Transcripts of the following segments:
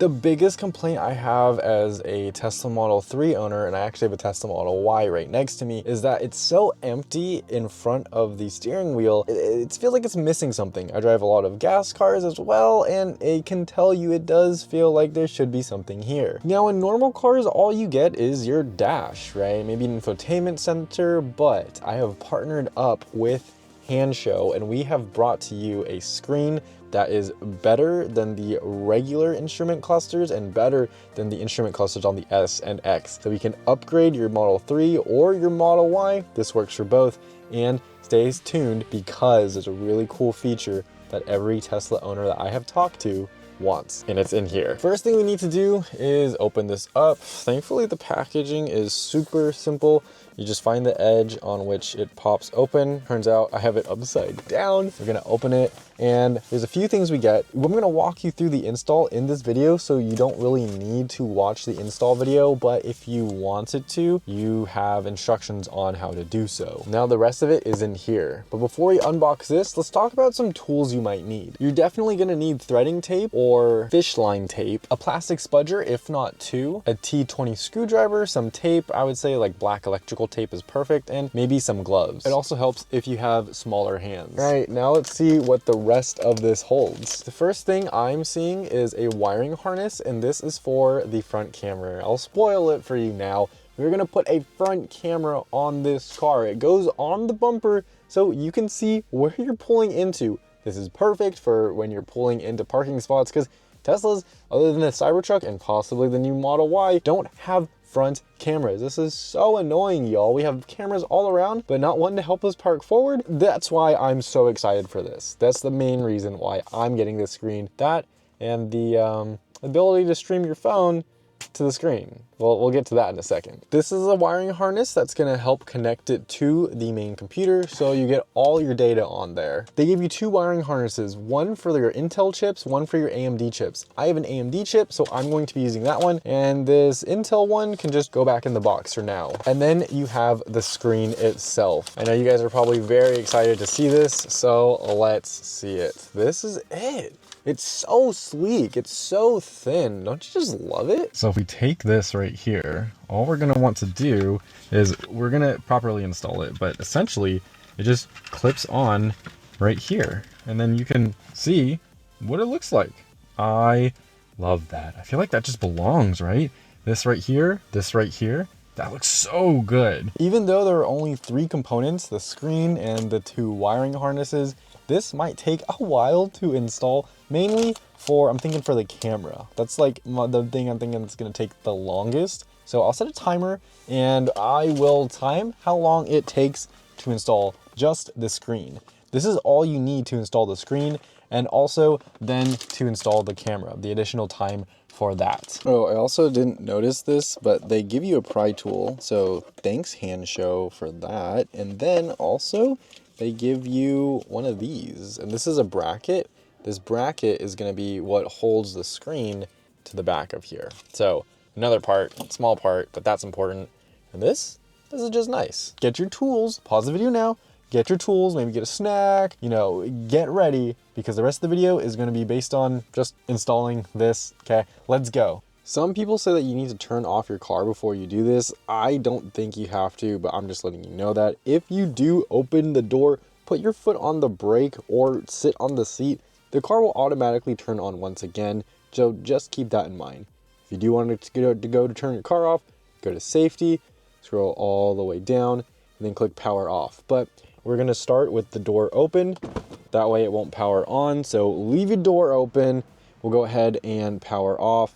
The biggest complaint I have as a Tesla Model 3 owner, and I actually have a Tesla Model Y right next to me, is that it's so empty in front of the steering wheel. It feels like it's missing something. I drive a lot of gas cars as well, and it can tell you it does feel like there should be something here. Now, in normal cars, all you get is your dash, right? Maybe an infotainment center, but I have partnered up with Hansshow, and we have brought to you a screen that is better than the regular instrument clusters and better than the instrument clusters on the S and X. So we can upgrade your Model 3 or your Model Y. This works for both, and stays tuned because it's a really cool feature that every Tesla owner that I have talked to wants, and it's in here. First thing we need to do is open this up. Thankfully, the packaging is super simple. You just find the edge on which it pops open. Turns out I have it upside down. We're gonna open it, and there's a few things we get. I'm gonna walk you through the install in this video, so you don't really need to watch the install video, but if you wanted to, you have instructions on how to do so. Now the rest of it is in here. But before we unbox this, let's talk about some tools you might need. You're definitely gonna need threading tape or fish line tape, a plastic spudger, if not two, a T20 screwdriver, some tape. I would say like black electrical tape is perfect, and maybe some gloves. It also helps if you have smaller hands. All right, now let's see what the rest of this holds. The first thing I'm seeing is a wiring harness, and this is for the front camera. I'll spoil it for you now. We're gonna put a front camera on this car. It goes on the bumper so you can see where you're pulling into. This is perfect for when you're pulling into parking spots, because Teslas, other than the Cybertruck and possibly the new Model Y, don't have front cameras. This is so annoying, y'all. We have cameras all around, but not one to help us park forward. That's why I'm so excited for this. That's the main reason why I'm getting this screen. That and the ability to stream your phone to the screen. Well, we'll get to that in a second. This is a wiring harness that's gonna help connect it to the main computer, so you get all your data on there. They give you two wiring harnesses, one for your Intel chips, one for your AMD chips. I have an AMD chip, so I'm going to be using that one, and this Intel one can just go back in the box for now. And then you have the screen itself. I know you guys are probably very excited to see this, so let's see it. This is it. It's so sleek, it's so thin. Don't you just love it? So if we take this right here, all we're gonna want to do is we're gonna properly install it, but essentially it just clips on right here. And then you can see what it looks like. I love that. I feel like that just belongs, right? This right here, that looks so good. Even though there are only 3 components, the screen and the 2 wiring harnesses, this might take a while to install, mainly I'm thinking for the camera. That's like the thing I'm thinking that's gonna take the longest. So I'll set a timer and I will time how long it takes to install just the screen. This is all you need to install the screen, and also then to install the camera, the additional time for that. Oh, I also didn't notice this, but they give you a pry tool. So thanks Hansshow for that. And then also they give you one of these, and this is a bracket. This bracket is gonna be what holds the screen to the back of here. So another part, small part, but that's important. And this is just nice. Get your tools, pause the video now, get your tools, maybe get a snack, you know, get ready, because the rest of the video is gonna be based on just installing this, okay? Let's go. Some people say that you need to turn off your car before you do this. I don't think you have to, but I'm just letting you know that. If you do open the door, put your foot on the brake or sit on the seat, the car will automatically turn on once again, so just keep that in mind. If you do want it to turn your car off, go to safety, scroll all the way down, and then click power off. But we're gonna start with the door open. That way it won't power on, so leave your door open. We'll go ahead and power off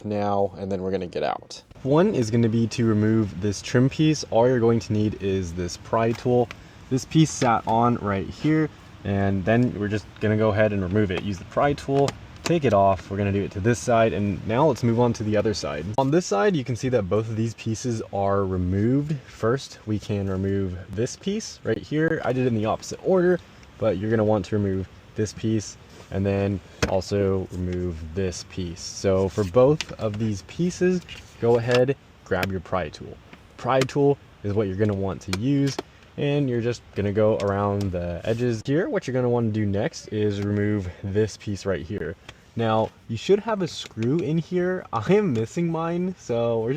now, and then we're gonna get out. One is gonna be to remove this trim piece. All you're going to need is this pry tool. This piece sat on right here, and then we're just gonna go ahead and remove it. Use the pry tool, take it off. We're gonna do it to this side, and now let's move on to the other side. On this side, you can see that both of these pieces are removed. First, we can remove this piece right here. I did it in the opposite order, but you're gonna want to remove this piece, and then also remove this piece. So for both of these pieces, go ahead, grab your pry tool. Pry tool is what you're gonna want to use, and you're just gonna go around the edges here. What you're gonna want to do next is remove this piece right here. Now, you should have a screw in here. I am missing mine, so we're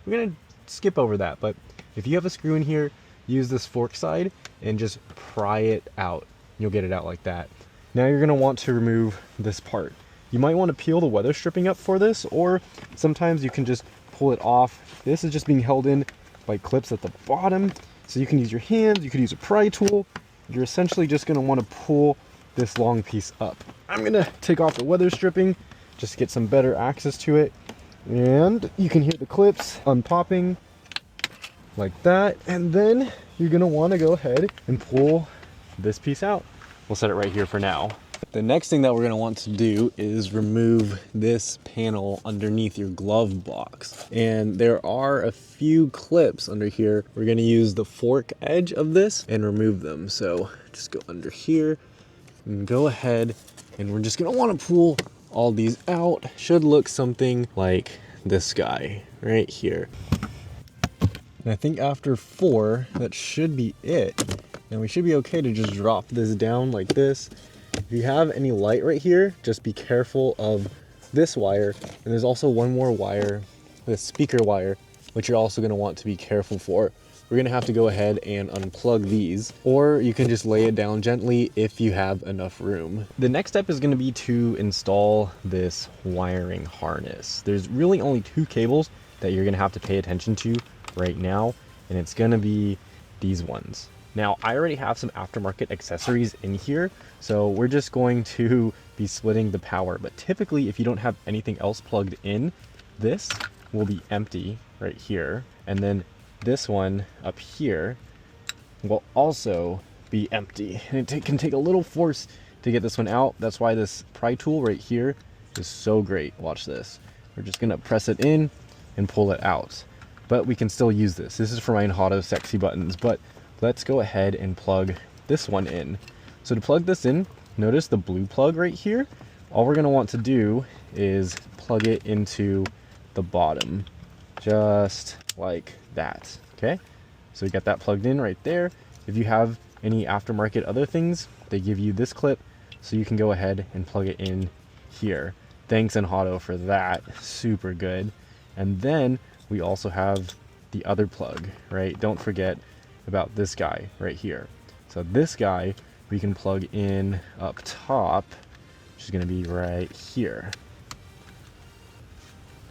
gonna skip over that. But if you have a screw in here, use this fork side and just pry it out. You'll get it out like that. Now you're gonna want to remove this part. You might want to peel the weather stripping up for this, or sometimes you can just pull it off. This is just being held in by clips at the bottom. So you can use your hands, you could use a pry tool. You're essentially just gonna want to pull this long piece up. I'm gonna take off the weather stripping just to get some better access to it. And you can hear the clips unpopping like that. And then you're gonna wanna go ahead and pull this piece out. We'll set it right here for now. The next thing that we're gonna want to do is remove this panel underneath your glove box. And there are a few clips under here. We're gonna use the fork edge of this and remove them. So just go under here and go ahead, and we're just gonna wanna pull all these out. Should look something like this guy right here. And I think after 4, that should be it. And we should be okay to just drop this down like this. If you have any light right here, just be careful of this wire. And there's also one more wire, the speaker wire, which you're also gonna want to be careful for. We're gonna have to go ahead and unplug these, or you can just lay it down gently if you have enough room. The next step is gonna be to install this wiring harness. There's really only 2 cables that you're gonna have to pay attention to right now, and it's gonna be these ones. Now, I already have some aftermarket accessories in here, so we're just going to be splitting the power. But typically, if you don't have anything else plugged in, this will be empty right here. And then this one up here will also be empty. And it can take a little force to get this one out. That's why this pry tool right here is so great. Watch this. We're just gonna press it in and pull it out. But we can still use this. This is for my Hansshow sexy buttons, but let's go ahead and plug this one in. So to plug this in, notice the blue plug right here. All we're gonna want to do is plug it into the bottom, just like that, okay? So we got that plugged in right there. If you have any aftermarket other things, they give you this clip, so you can go ahead and plug it in here. Thanks Hansshow for that, super good. And then we also have the other plug, right? Don't forget about this guy right here. So this guy we can plug in up top, which is gonna be right here.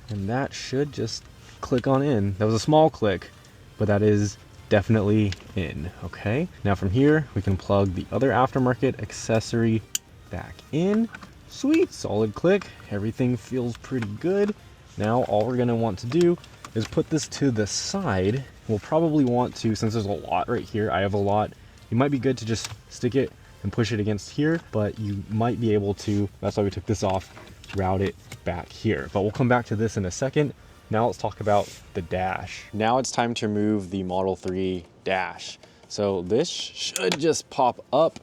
And that should just click on in. That was a small click, but that is definitely in, okay? Now from here, we can plug the other aftermarket accessory back in. Sweet, solid click. Everything feels pretty good. Now all we're gonna want to do is put this to the side. We'll probably want to, since there's a lot right here, I have a lot, it might be good to just stick it and push it against here, but you might be able to, that's why we took this off, route it back here. But we'll come back to this in a second. Now let's talk about the dash. Now it's time to remove the Model 3 dash. So this should just pop up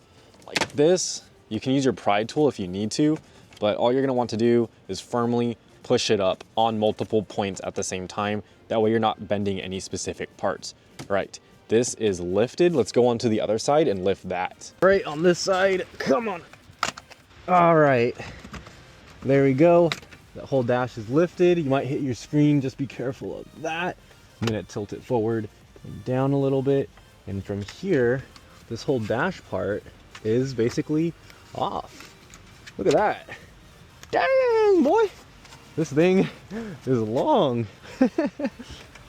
like this. You can use your pry tool if you need to, but all you're gonna want to do is firmly push it up on multiple points at the same time. That way you're not bending any specific parts. Right, this is lifted. Let's go on to the other side and lift that. Right on this side, come on. All right, there we go. That whole dash is lifted. You might hit your screen, just be careful of that. I'm gonna tilt it forward and down a little bit. And from here, this whole dash part is basically off. Look at that. Dang, boy. This thing is long.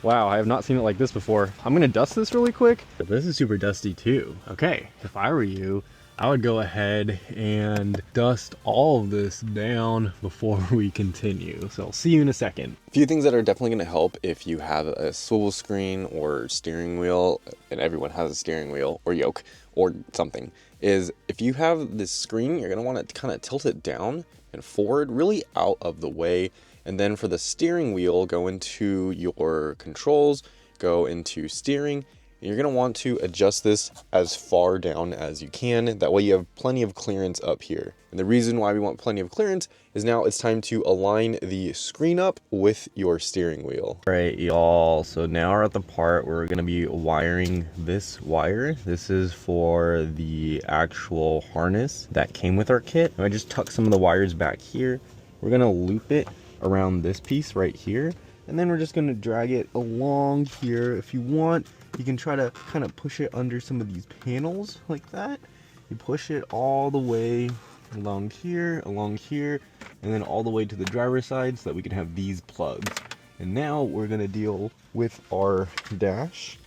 Wow, I have not seen it like this before. I'm gonna dust this really quick. But this is super dusty too. Okay, if I were you, I would go ahead and dust all of this down before we continue. So I'll see you in a second. A few things that are definitely gonna help if you have a swivel screen or steering wheel, and everyone has a steering wheel or yoke or something, is if you have this screen, you're gonna wanna kind of tilt it down and forward, really out of the way. And then for the steering wheel, go into your controls, go into steering, You're going to want to adjust this as far down as you can. That way you have plenty of clearance up here. And the reason why we want plenty of clearance is now it's time to align the screen up with your steering wheel. All right, y'all. So now we're at the part where we're going to be wiring this wire. This is for the actual harness that came with our kit. I just tuck some of the wires back here. We're going to loop it around this piece right here. And then we're just going to drag it along here. If you want, you can try to kind of push it under some of these panels like that. You push it all the way along here, and then all the way to the driver's side so that we can have these plugs. And now we're going to deal with our dash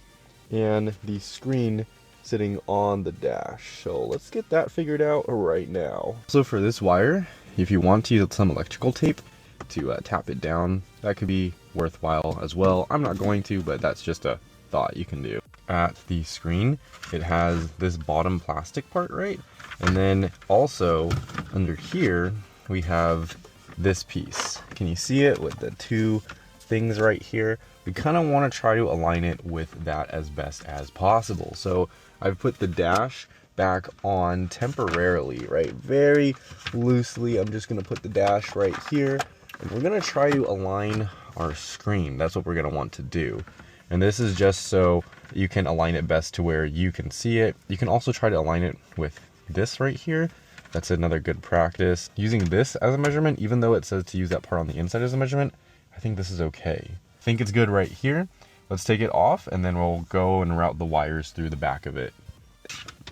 and the screen sitting on the dash. So let's get that figured out right now. So for this wire, if you want to use some electrical tape to tap it down, that could be worthwhile as well. I'm not going to, but that's just a thought you can do. At the screen, it has this bottom plastic part, right? And then also under here, we have this piece. Can you see it with the two things right here? We kind of want to try to align it with that as best as possible. So I've put the dash back on temporarily, right? Very loosely. I'm just going to put the dash right here. And we're going to try to align our screen. That's what we're going to want to do. And this is just so you can align it best to where you can see it. You can also try to align it with this right here. That's another good practice. Using this as a measurement, even though it says to use that part on the inside as a measurement, I think this is okay. I think it's good right here. Let's take it off and then we'll go and route the wires through the back of it.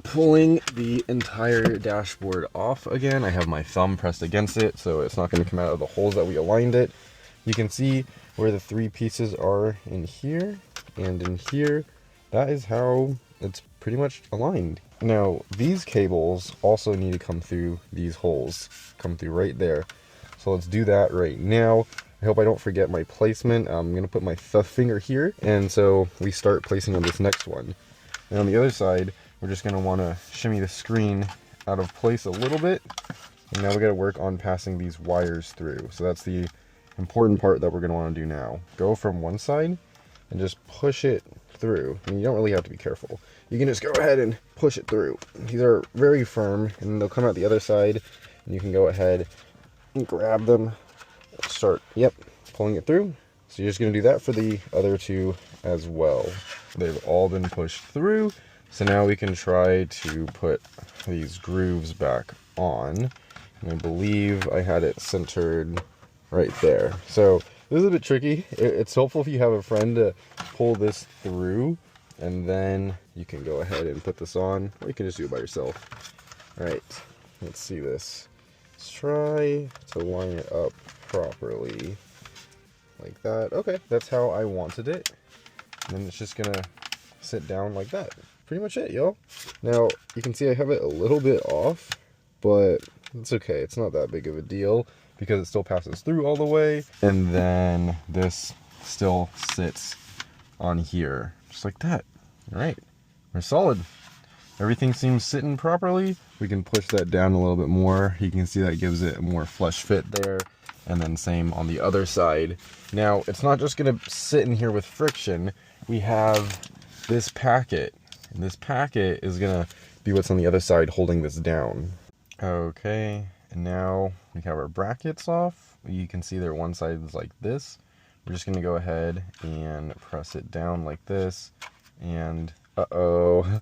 Pulling the entire dashboard off again. I have my thumb pressed against it so it's not going to come out of the holes that we aligned it. You can see where the three pieces are in here and in here. That is how it's pretty much aligned. Now these cables also need to come through these holes, come through right there. So let's do that right now. I hope I don't forget my placement. I'm going to put my finger here, and so we start placing on this next one. And on the other side, we're just going to want to shimmy the screen out of place a little bit. And now we got to work on passing these wires through. So that's the important part that we're going to want to do now. Go from one side and just push it through. I mean, you don't really have to be careful. You can just go ahead and push it through. These are very firm and they'll come out the other side, and you can go ahead and grab them, start, pulling it through. So you're just going to do that for the other two as well. They've all been pushed through. So now we can try to put these grooves back on. And I believe I had it centered right there. So this is a bit tricky. It's helpful if you have a friend to pull this through, and then you can go ahead and put this on, or you can just do it by yourself. All right, let's see this. Let's try to line it up properly like that. Okay, that's how I wanted it. And then it's just gonna sit down like that. Pretty much it, y'all. Now you can see I have it a little bit off, but it's okay. It's not that big of a deal because it still passes through all the way. And then this still sits on here, just like that. All right, we're solid. Everything seems sitting properly. We can push that down a little bit more. You can see that gives it a more flush fit there. And then same on the other side. Now, it's not just gonna sit in here with friction. We have this packet, and this packet is gonna be what's on the other side holding this down. Okay, and now we have our brackets off. You can see there one side is like this. We're just gonna go ahead and press it down like this, and uh-oh,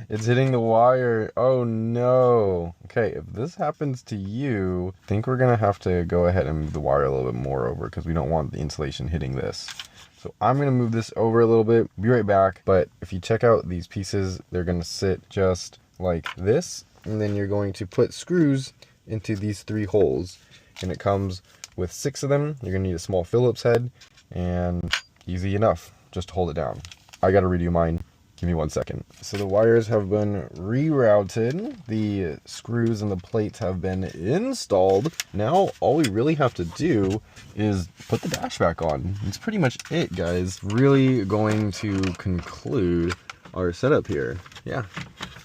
it's hitting the wire. Oh no. Okay, if this happens to you, I think we're gonna have to go ahead and move the wire a little bit more over because we don't want the insulation hitting this. So I'm gonna move this over a little bit, be right back. But if you check out these pieces, they're gonna sit just like this. And then you're going to put screws into these three holes. And it comes with 6 of them. You're gonna need a small Phillips head, and easy enough just to hold it down. I gotta redo mine. Give me 1 second. So the wires have been rerouted. The screws and the plates have been installed. Now all we really have to do is put the dash back on. It's pretty much it, guys. Really going to conclude our setup here. Yeah.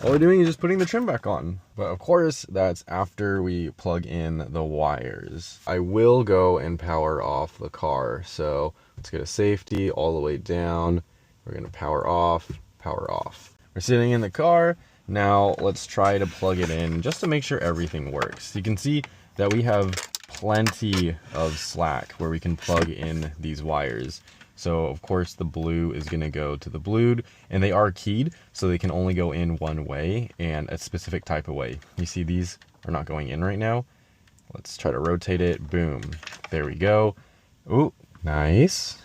All we're doing is just putting the trim back on. But of course, that's after we plug in the wires. I will go and power off the car. So let's go to safety all the way down. We're gonna power off. power off. We're sitting in the car. Now let's try to plug it in just to make sure everything works. You can see that we have plenty of slack where we can plug in these wires. So of course the blue is going to go to the blued, and they are keyed, so they can only go in one way and a specific type of way. You see these are not going in right now. Let's try to rotate it. Boom. There we go. Ooh, nice.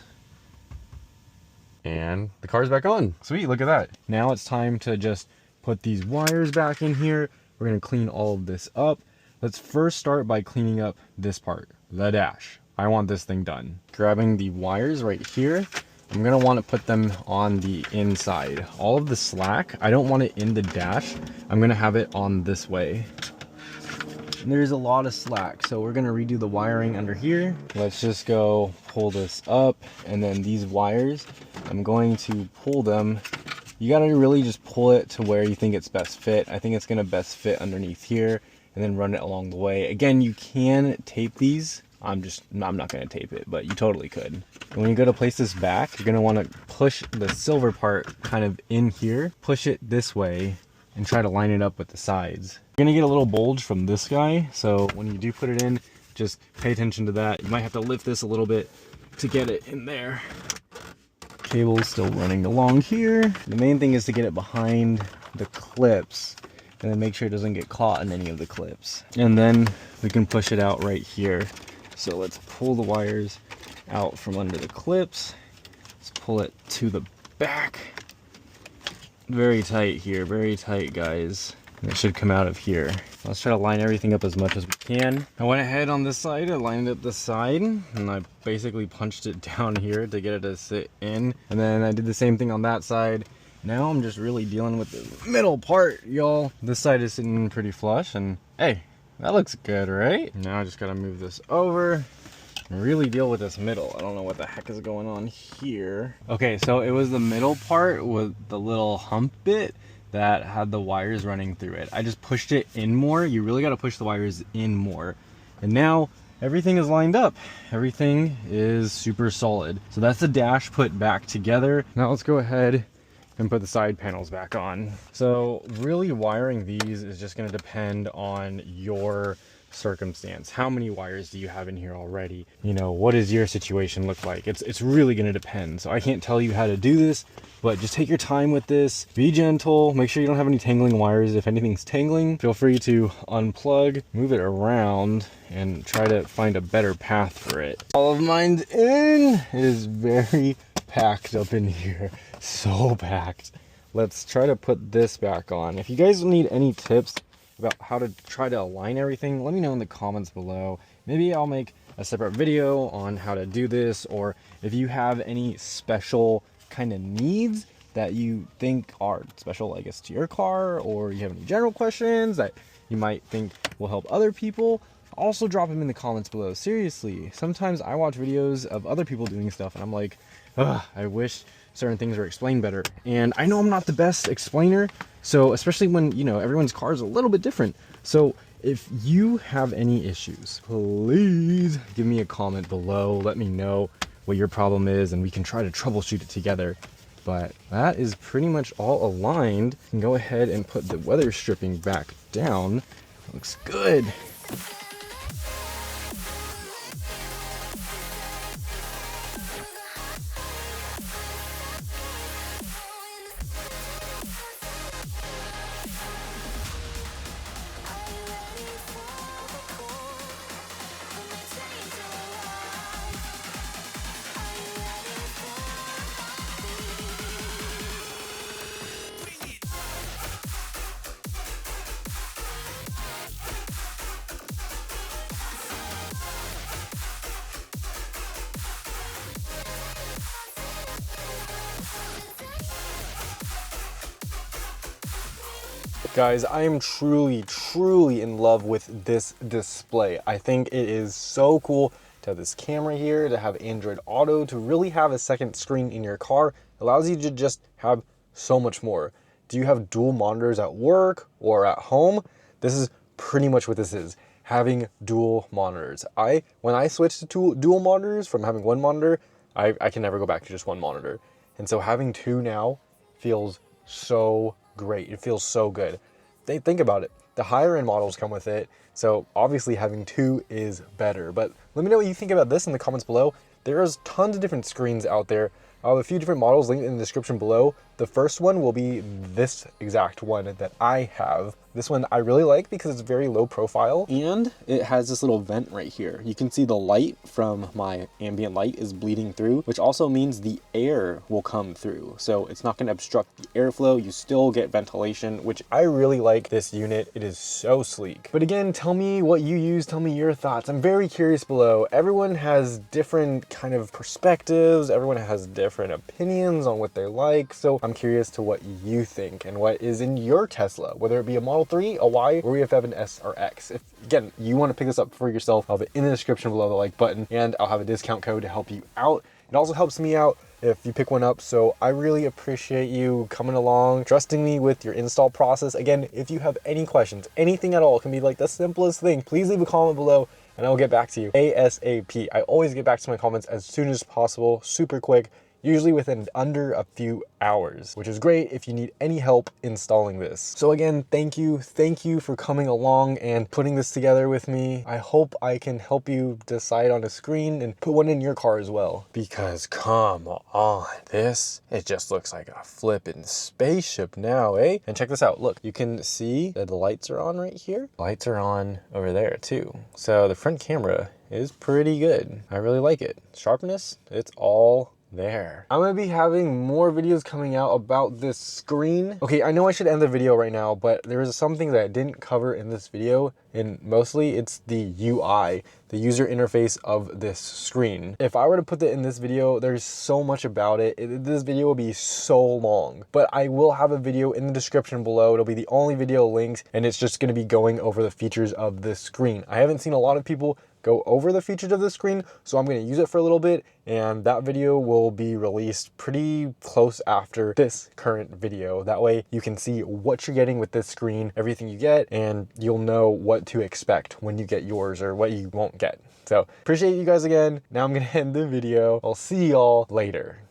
And the car's back on. Sweet, look at that. Now it's time to just put these wires back in here. We're gonna clean all of this up. Let's first start by cleaning up this part, the dash. I want this thing done. Grabbing the wires right here, I'm gonna want to put them on the inside. All of the slack, I don't want it in the dash. I'm gonna have it on this way. And there's a lot of slack, so we're gonna redo the wiring under here. Let's just go pull this up, and then these wires, I'm going to pull them. You gotta really just pull it to where you think it's best fit. I think it's gonna best fit underneath here, and then run it along the way. Again, you can tape these. I'm not gonna tape it, but you totally could. And when you go to place this back, you're gonna wanna push the silver part kind of in here, push it this way, and try to line it up with the sides. You're gonna get a little bulge from this guy, so when you do put it in, just pay attention to that. You might have to lift this a little bit to get it in there. Cable's still running along here. The main thing is to get it behind the clips, and then make sure it doesn't get caught in any of the clips. And then we can push it out right here. So let's pull the wires out from under the clips. Let's pull it to the back. Very tight here, very tight, guys. And it should come out of here. Let's try to line everything up as much as we can. I went ahead on this side, I lined up this side, and I basically punched it down here to get it to sit in. And then I did the same thing on that side. Now I'm just really dealing with the middle part, y'all. This side is sitting pretty flush, and hey, that looks good, right? Now I just gotta move this over and really deal with this middle. I don't know what the heck is going on here. Okay, so it was the middle part with the little hump bit that had the wires running through it. I just pushed it in more. You really gotta push the wires in more. And now everything is lined up. Everything is super solid. So that's the dash put back together. Now let's go ahead and put the side panels back on. So really wiring these is just gonna depend on your circumstance. How many wires do you have in here already? You know, what does your situation look like? It's really gonna depend. So I can't tell you how to do this, but just take your time with this. Be gentle, make sure you don't have any tangling wires. If anything's tangling, feel free to unplug, move it around, and try to find a better path for it. All of mine's in. It is very packed up in here. So packed. Let's try to put this back on. If you guys need any tips about how to try to align everything, let me know in the comments below. Maybe I'll make a separate video on how to do this, or if you have any special kind of needs that you think are special, I guess, to your car, or you have any general questions that you might think will help other people, also drop them in the comments below. Seriously, sometimes I watch videos of other people doing stuff and I'm like, ugh, I wish certain things are explained better. And I know I'm not the best explainer, so especially when, you know, everyone's car is a little bit different. So if you have any issues, please give me a comment below. Let me know what your problem is, and we can try to troubleshoot it together. But that is pretty much all aligned. You can go ahead and put the weather stripping back down. Looks good. Guys, I am truly in love with this display. I think it is so cool to have this camera here, to have Android Auto, to really have a second screen in your car. It allows you to just have so much more. Do you have dual monitors at work or at home? This is pretty much what this is, having dual monitors. When I switched to dual monitors from having one monitor, I can never go back to just one monitor. And so having two now feels so great. It feels so good. Think about it. The higher end models come with it, so obviously having two is better. But let me know what you think about this in the comments below. There's tons of different screens out there. I have a few different models linked in the description below. The first one will be this exact one that I have. This one I really like because it's very low profile and it has this little vent right here. You can see the light from my ambient light is bleeding through, which also means the air will come through. So it's not going to obstruct the airflow. You still get ventilation, which I really like this unit. It is so sleek. But again, tell me what you use. Tell me your thoughts. I'm very curious below. Everyone has different kind of perspectives. Everyone has different opinions on what they like. So I'm curious to what you think and what is in your Tesla, whether it be a Model 3, a Y, or if you have an S or X. If, again, you want to pick this up for yourself, I'll have it in the description below, the like button, and I'll have a discount code to help you out. It also helps me out if you pick one up, so I really appreciate you coming along, trusting me with your install process. Again, if you have any questions, anything at all, it can be like the simplest thing, please leave a comment below and I will get back to you ASAP. I always get back to my comments as soon as possible, super quick, usually within under a few hours, which is great if you need any help installing this. So again, thank you for coming along and putting this together with me. I hope I can help you decide on a screen and put one in your car as well. Because come on, it just looks like a flippin' spaceship now, eh? And check this out, look, you can see that the lights are on right here. Lights are on over there too. So the front camera is pretty good. I really like it. Sharpness, it's all there. I'm gonna be having more videos coming out about this screen. Okay, I know I should end the video right now, but there is something that I didn't cover in this video, and mostly it's the UI, the user interface of this screen. If I were to put that in this video, there's so much about it. This video will be so long, but I will have a video in the description below. It'll be the only video linked, and it's just gonna be going over the features of this screen. I haven't seen a lot of people go over the features of the screen, so I'm going to use it for a little bit, and that video will be released pretty close after this current video. That way you can see what you're getting with this screen, everything you get, and you'll know what to expect when you get yours or what you won't get. So appreciate you guys again. Now I'm going to end the video. I'll see y'all later.